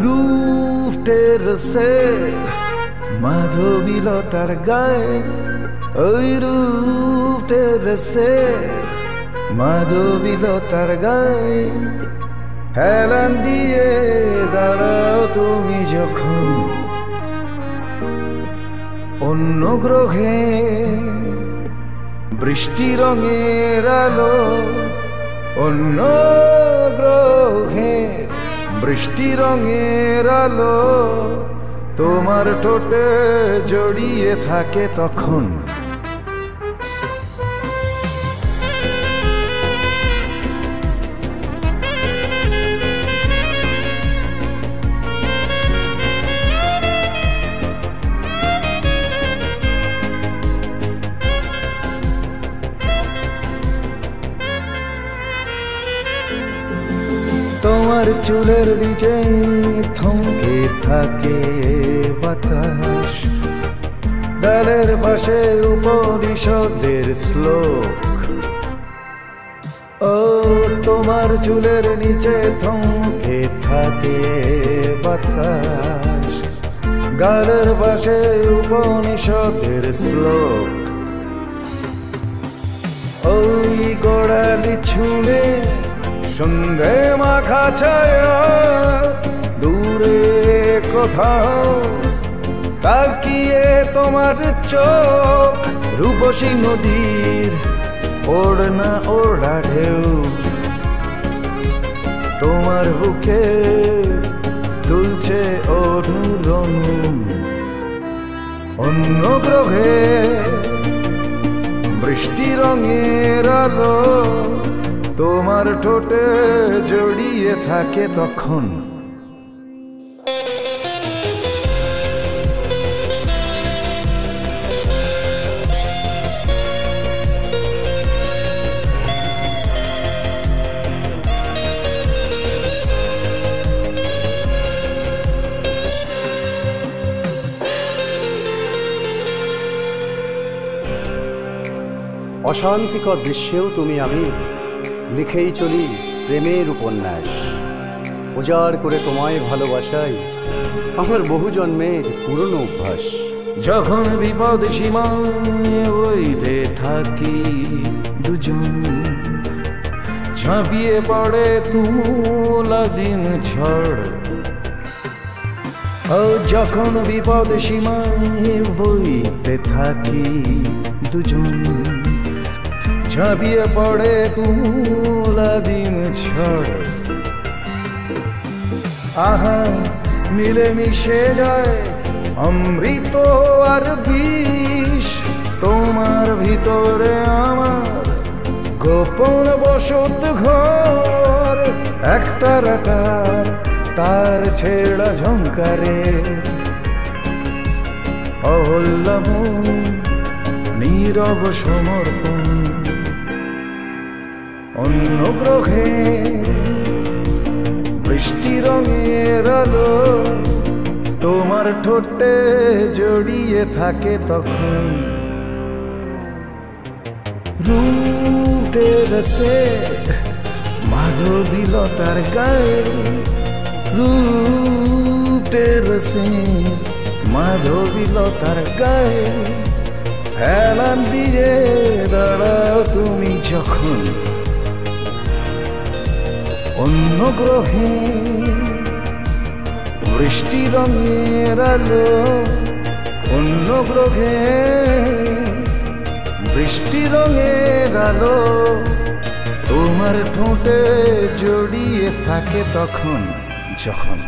রূপ টেরসে মাধবীলতার গায়ে, ওই রূপ টেরসে মাধবীলতার গায়ে হেলান দিয়ে দাঁড়াও তুমি যখন অন্য গ্রহে বৃষ্টি রঙের আলো, অন্য গ্রহে বৃষ্টি রঙের আলো তোমার ঠোঁটে জড়িয়ে থাকে তখন। তোমার চুলের নিচে থমকে থাকে বাতাস, ডালের পাশে উপনিষদের শ্লোক। ও তোমার চুলের নিচে থমকে থাকে বাতাস, গালের পাশে উপনিষদের শ্লোক। ওই গোড়ালি ছুঁড়ে সন্ধে মাখা ছায়া, দূরে কোথাও তাকিয়ে তোমার চোখ, রূপসী নদীর ওড়না ওড়া ঢেউ তোমার বুকে তুলছে অনুরণু। অন্য গ্রহে বৃষ্টি রঙের আলো তোমার ঠোঁটে জড়িয়ে থাকে তখন। অশান্তিকর দৃশ্যেও তুমি আমি লিখেই চলি প্রেমের উপন্যাস। উজাড় করে তোমায় ভালোবাসাই আমার বহু জন্মের পুরনো অভ্যাস। যখন বিপদ সীমায় বইতে থাকি দুজন, ঝাঁপিয়ে পড়ে তুমুলা দিন ঝড়। ও যখন বিপদ সীমায় বইতে থাকি দুজন, ঝাঁপিয়ে পড়ে তুমুলা দিন ঝড়। আহা মিলে মিশে যায় অমৃত আর বিষ, তোমার ভিতরে আমার গোপন বসত ঘর। একতারাটার তার ছেড়া ঝংকারে অহল্লাম নীরব সমর্পণ। অন্য গ্রহে বৃষ্টি রঙের আলো তোমার ঠোঁটে জড়িয়ে থাকে তখন। রূপ টেরসে মাধবীলতার গায়ে, রূপ টেরসে মাধবীলতার গায়ে হেলান দিয়ে দাঁড়াও তুমি যখন অন্য গ্রহে বৃষ্টি রঙের আলো, অন্য গ্রহে বৃষ্টি রঙের আলো তোমার ঠোঁটে জড়িয়ে থাকে তখন যখন।